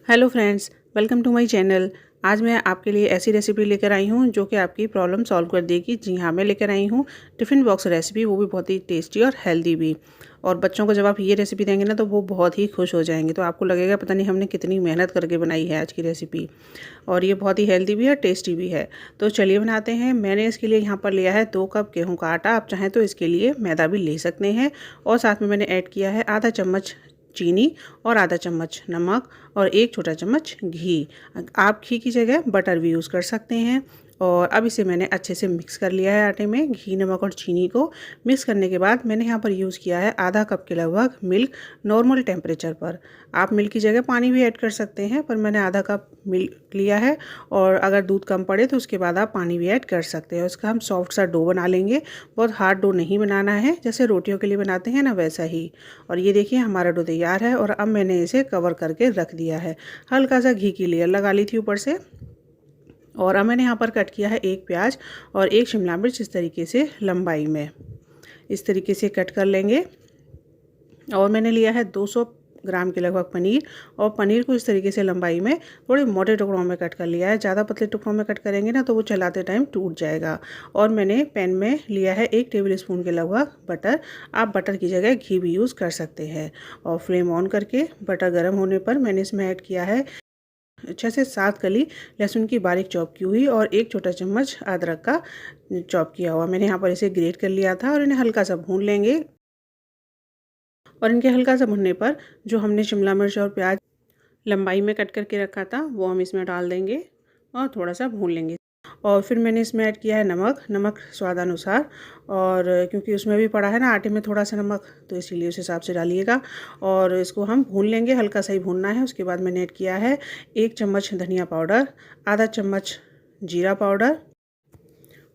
Hello friends, welcome to my channel. आज मैं आपके लिए ऐसी रेसिपी लेकर आई हूँ जो कि आपकी प्रॉब्लम सॉल्व कर देगी। जी हाँ, मैं लेकर आई हूँ टिफ़िन बॉक्स रेसिपी, वो भी बहुत ही टेस्टी और हेल्दी भी। और बच्चों को जब आप ये रेसिपी देंगे ना तो वो बहुत ही खुश हो जाएंगे। तो आपको लगेगा पता नहीं हमने कितनी मेहनत करके बनाई है आज की रेसिपी। और ये बहुत ही हेल्दी भी है, टेस्टी भी है। तो चलिए बनाते हैं। मैंने इसके लिए यहाँ पर लिया है 2 कप गेहूँ का आटा। आप चाहें तो इसके लिए मैदा भी ले सकते हैं। और साथ में मैंने ऐड किया है आधा चम्मच चीनी और आधा चम्मच नमक और 1 छोटा चम्मच घी। आप घी की जगह बटर भी यूज़ कर सकते हैं। और अब इसे मैंने अच्छे से मिक्स कर लिया है आटे में। घी, नमक और चीनी को मिक्स करने के बाद मैंने यहाँ पर यूज़ किया है आधा कप के लगभग मिल्क, नॉर्मल टेम्परेचर पर। आप मिल्क की जगह पानी भी ऐड कर सकते हैं, पर मैंने आधा कप मिल्क लिया है। और अगर दूध कम पड़े तो उसके बाद आप पानी भी ऐड कर सकते हैं। उसका हम सॉफ्ट सा डो बना लेंगे। बहुत हार्ड डो नहीं बनाना है, जैसे रोटियों के लिए बनाते हैं ना वैसा ही। और ये देखिए हमारा डो तैयार है। और अब मैंने इसे कवर करके रख दिया है। हल्का सा घी की लेयर लगा ली थी ऊपर से। और अब मैंने यहाँ पर कट किया है 1 प्याज और 1 शिमला मिर्च, इस तरीके से लंबाई में। इस तरीके से कट कर लेंगे। और मैंने लिया है 200 ग्राम के लगभग पनीर। और पनीर को इस तरीके से लंबाई में थोड़े मोटे टुकड़ों में कट कर लिया है। ज़्यादा पतले टुकड़ों में कट करेंगे ना तो वो चलाते टाइम टूट जाएगा। और मैंने पैन में लिया है 1 टेबल स्पून के लगभग बटर। आप बटर की जगह घी भी यूज़ कर सकते हैं। और फ्लेम ऑन करके बटर गर्म होने पर मैंने इसमें ऐड किया है 6 से 7 कली लहसुन की बारीक चॉप की हुई और 1 छोटा चम्मच अदरक का चॉप किया हुआ। मैंने यहाँ पर इसे ग्रेट कर लिया था और इन्हें हल्का सा भून लेंगे। और इनके हल्का सा भुनने पर जो हमने शिमला मिर्च और प्याज लंबाई में कट करके रखा था वो हम इसमें डाल देंगे और थोड़ा सा भून लेंगे। और फिर मैंने इसमें ऐड किया है नमक स्वादानुसार। और क्योंकि उसमें भी पड़ा है ना आटे में थोड़ा सा नमक, तो इसीलिए उस हिसाब से डालिएगा। और इसको हम भून लेंगे, हल्का सा ही भूनना है। उसके बाद मैंने ऐड किया है 1 चम्मच धनिया पाउडर, आधा चम्मच जीरा पाउडर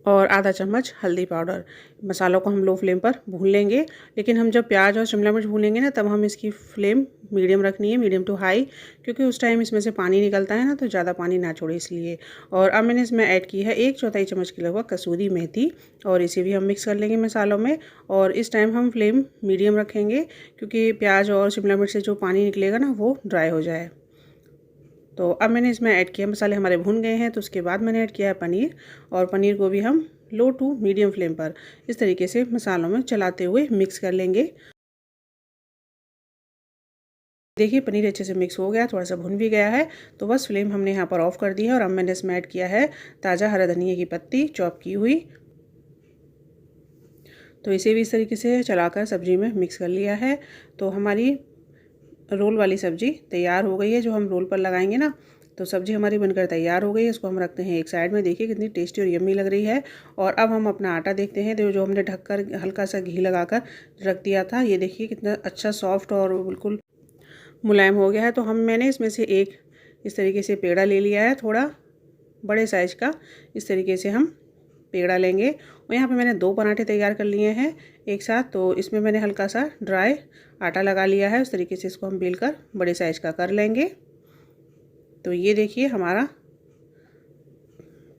और आधा चम्मच हल्दी पाउडर। मसालों को हम लो फ्लेम पर भून लेंगे। लेकिन हम जब प्याज और शिमला मिर्च भूनेंगे ना तब हम इसकी फ्लेम मीडियम रखनी है, मीडियम टू हाई। क्योंकि उस टाइम इसमें से पानी निकलता है ना, तो ज़्यादा पानी ना छोड़े इसलिए। और अब मैंने इसमें ऐड की है 1/4 चम्मच के लगभग कसूरी मेथी। और इसे भी हम मिक्स कर लेंगे मसालों में। और इस टाइम हम फ्लेम मीडियम रखेंगे, क्योंकि प्याज और शिमला मिर्च से जो पानी निकलेगा ना वो ड्राई हो जाए। तो अब मैंने इसमें ऐड किया, मसाले हमारे भुन गए हैं। तो उसके बाद मैंने ऐड किया है पनीर। और पनीर को भी हम लो टू मीडियम फ्लेम पर इस तरीके से मसालों में चलाते हुए मिक्स कर लेंगे। देखिए पनीर अच्छे से मिक्स हो गया, थोड़ा सा भुन भी गया है। तो बस फ्लेम हमने यहाँ पर ऑफ कर दी है। और अब मैंने इसमें ऐड किया है ताज़ा हरा धनिया की पत्ती चॉप की हुई। तो इसे भी इस तरीके से चलाकर सब्जी में मिक्स कर लिया है। तो हमारी रोल वाली सब्ज़ी तैयार हो गई है, जो हम रोल पर लगाएंगे ना। तो सब्ज़ी हमारी बनकर तैयार हो गई है। इसको हम रखते हैं एक साइड में। देखिए कितनी टेस्टी और यम्मी लग रही है। और अब हम अपना आटा देखते हैं। जो हमने ढककर हल्का सा घी लगाकर रख दिया था, ये देखिए कितना अच्छा सॉफ्ट और बिल्कुल मुलायम हो गया है। तो मैंने इसमें से एक इस तरीके से पेड़ा ले लिया है, थोड़ा बड़े साइज़ का। इस तरीके से हम पेड़ा लेंगे। और यहाँ पे मैंने 2 पराठे तैयार कर लिए हैं एक साथ। तो इसमें मैंने हल्का सा ड्राई आटा लगा लिया है। उस तरीके से इसको हम बेलकर बड़े साइज़ का कर लेंगे। तो ये देखिए हमारा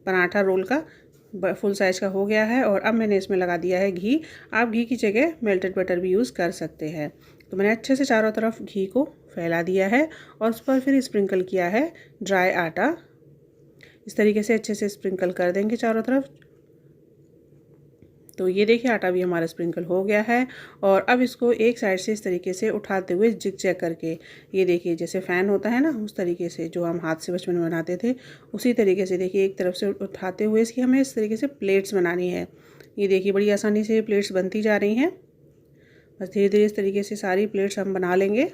पराठा रोल का फुल साइज़ का हो गया है। और अब मैंने इसमें लगा दिया है घी। आप घी की जगह मेल्टेड बटर भी यूज़ कर सकते हैं। तो मैंने अच्छे से चारों तरफ घी को फैला दिया है। और उस पर फिर स्प्रिंकल किया है ड्राई आटा। इस तरीके से अच्छे से स्प्रिंकल कर देंगे चारों तरफ। तो ये देखिए आटा भी हमारा स्प्रिंकल हो गया है। और अब इसको एक साइड से इस तरीके से उठाते हुए जिग जैग करके, ये देखिए जैसे फ़ैन होता है ना उस तरीके से, जो हम हाथ से बचपन में बनाते थे उसी तरीके से देखिए एक तरफ से उठाते हुए इसकी हमें इस तरीके से प्लेट्स बनानी है। ये देखिए बड़ी आसानी से प्लेट्स बनती जा रही हैं। बस धीरे धीरे इस तरीके से सारी प्लेट्स हम बना लेंगे।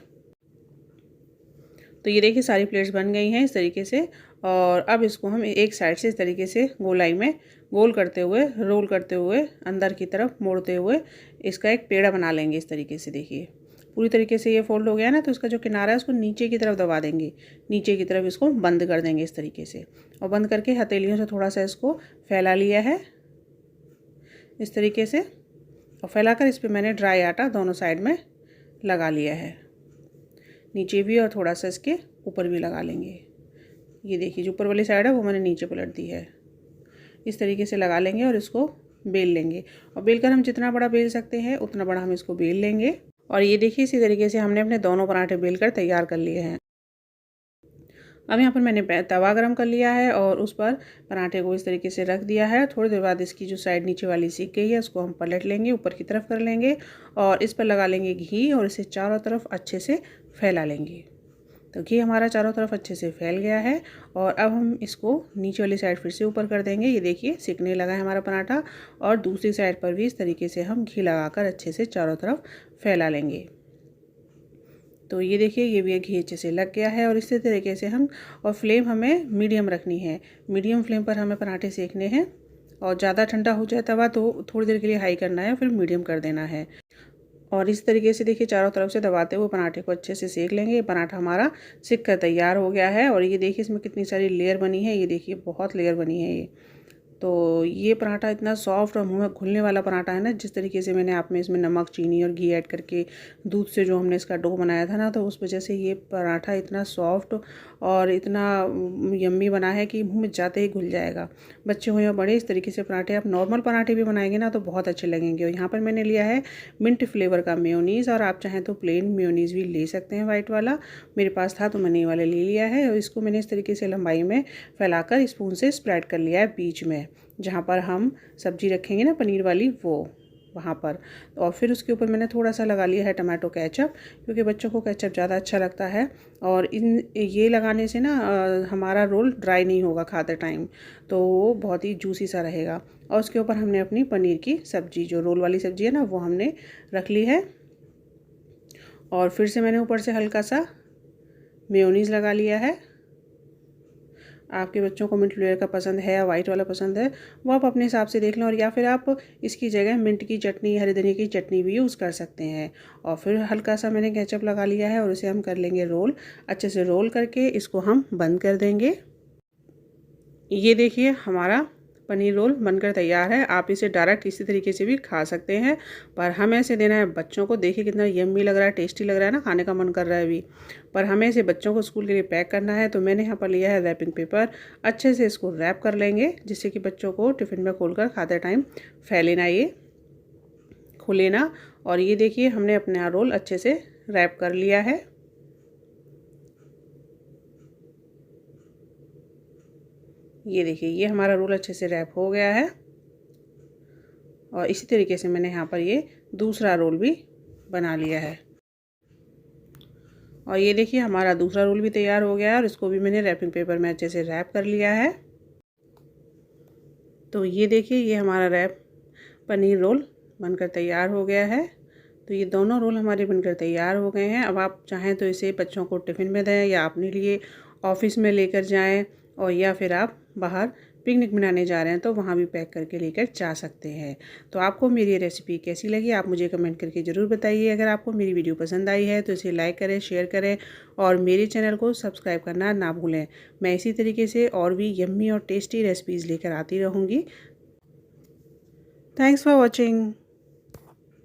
तो ये देखिए सारी प्लेट्स बन गई हैं इस तरीके से। और अब इसको हम एक साइड से इस तरीके से गोलाई में गोल करते हुए, रोल करते हुए, अंदर की तरफ मोड़ते हुए इसका एक पेड़ा बना लेंगे इस तरीके से। देखिए पूरी तरीके से ये फोल्ड हो गया ना, तो इसका जो किनारा है उसको नीचे की तरफ दबा देंगे। नीचे की तरफ इसको बंद कर देंगे इस तरीके से। और बंद करके हथेलियों से थोड़ा सा इसको फैला लिया है इस तरीके से। और फैलाकर इस पर मैंने ड्राई आटा दोनों साइड में लगा लिया है, नीचे भी और थोड़ा सा इसके ऊपर भी लगा लेंगे। ये देखिए जो ऊपर वाली साइड है वो मैंने नीचे पलट दी है। इस तरीके से लगा लेंगे और इसको बेल लेंगे। और बेलकर हम जितना बड़ा बेल सकते हैं उतना बड़ा हम इसको बेल लेंगे। और ये देखिए इसी तरीके से हमने अपने दोनों पराठे बेलकर तैयार कर लिए हैं। अब यहाँ पर मैंने तवा गरम कर लिया है और उस पर पराठे को इस तरीके से रख दिया है। थोड़ी देर बाद इसकी जो साइड नीचे वाली सीख गई है उसको हम पलट लेंगे, ऊपर की तरफ कर लेंगे और इस पर लगा लेंगे घी और इसे चारों तरफ अच्छे से फैला लेंगे। तो घी हमारा चारों तरफ अच्छे से फैल गया है और अब हम इसको नीचे वाली साइड फिर से ऊपर कर देंगे। ये देखिए सिकने लगा है हमारा पराठा और दूसरी साइड पर भी इस तरीके से हम घी लगाकर अच्छे से चारों तरफ फैला लेंगे। तो ये देखिए ये भी घी अच्छे से लग गया है और इसी तरीके से हम और फ्लेम हमें मीडियम रखनी है। मीडियम फ्लेम पर हमें पराठे सेकने हैं और ज़्यादा ठंडा हो जाए तवा तो थोड़ी देर के लिए हाई करना है, फिर मीडियम कर देना है। और इस तरीके से देखिए चारों तरफ से दबाते हुए पराठे को अच्छे से सेक लेंगे। ये पराठा हमारा सिक कर तैयार हो गया है और ये देखिए इसमें कितनी सारी लेयर बनी है। ये देखिए बहुत लेयर बनी है ये। तो ये पराठा इतना सॉफ्ट और मुंह में घुलने वाला पराठा है ना, जिस तरीके से मैंने आप में इसमें नमक, चीनी और घी ऐड करके दूध से जो हमने इसका डो बनाया था ना, तो उस वजह से ये पराठा इतना सॉफ्ट और इतना यम्मी बना है कि मुंह में जाते ही घुल जाएगा। बच्चे हो या बड़े, इस तरीके से पराठे आप नॉर्मल पराठे भी बनाएंगे ना तो बहुत अच्छे लगेंगे। और यहाँ पर मैंने लिया है मिंट फ्लेवर का मेयोनीज़ और आप चाहें तो प्लेन मेयोनीज़ भी ले सकते हैं वाइट वाला। मेरे पास था तो मैंने ये वाला ले लिया है और इसको मैंने इस तरीके से लंबाई में फैलाकर स्पून से स्प्रेड कर लिया है बीच में, जहाँ पर हम सब्जी रखेंगे ना पनीर वाली वो वहाँ पर। और फिर उसके ऊपर मैंने थोड़ा सा लगा लिया है टमाटो केचप, क्योंकि बच्चों को केचप ज़्यादा अच्छा लगता है। और ये लगाने से ना हमारा रोल ड्राई नहीं होगा खाते टाइम, तो वो बहुत ही जूसी सा रहेगा। और उसके ऊपर हमने अपनी पनीर की सब्ज़ी, जो रोल वाली सब्ज़ी है ना, वो हमने रख ली है। और फिर से मैंने ऊपर से हल्का सा मेयोनीज़ लगा लिया है। आपके बच्चों को मिंट फ्लेवर का पसंद है या वाइट वाला पसंद है, वो आप अपने हिसाब से देख लें। और या फिर आप इसकी जगह मिंट की चटनी, हरी धनिया की चटनी भी यूज़ कर सकते हैं। और फिर हल्का सा मैंने केचप लगा लिया है और इसे हम कर लेंगे रोल। अच्छे से रोल करके इसको हम बंद कर देंगे। ये देखिए हमारा पनीर रोल बनकर तैयार है। आप इसे डायरेक्ट इसी तरीके से भी खा सकते हैं, पर हमें इसे देना है बच्चों को। देखिए कितना यम्मी लग रहा है, टेस्टी लग रहा है ना, खाने का मन कर रहा है अभी। पर हमें इसे बच्चों को स्कूल के लिए पैक करना है, तो मैंने यहाँ पर लिया है रैपिंग पेपर। अच्छे से इसको रैप कर लेंगे, जिससे कि बच्चों को टिफ़िन में खोलकर खाते टाइम फैले ना, ये खुले ना। और ये देखिए हमने अपना रोल अच्छे से रैप कर लिया है। ये देखिए ये हमारा रोल अच्छे से रैप हो गया है। और इसी तरीके से मैंने यहाँ पर ये दूसरा रोल भी बना लिया है। और ये देखिए हमारा दूसरा रोल भी तैयार हो गया है और इसको भी मैंने रैपिंग पेपर में अच्छे से रैप कर लिया है। तो ये देखिए ये हमारा रैप पनीर रोल बनकर तैयार हो गया है। तो ये दोनों रोल हमारे बनकर तैयार हो गए हैं। अब आप चाहें तो इसे बच्चों को टिफ़िन में दें या अपने लिए ऑफिस में लेकर जाएं, और या फिर आप बाहर पिकनिक मनाने जा रहे हैं तो वहाँ भी पैक करके लेकर जा सकते हैं। तो आपको मेरी रेसिपी कैसी लगी आप मुझे कमेंट करके ज़रूर बताइए। अगर आपको मेरी वीडियो पसंद आई है तो इसे लाइक करें, शेयर करें और मेरे चैनल को सब्सक्राइब करना ना भूलें। मैं इसी तरीके से और भी यम्मी और टेस्टी रेसिपीज़ लेकर आती रहूँगी। Thanks for watching.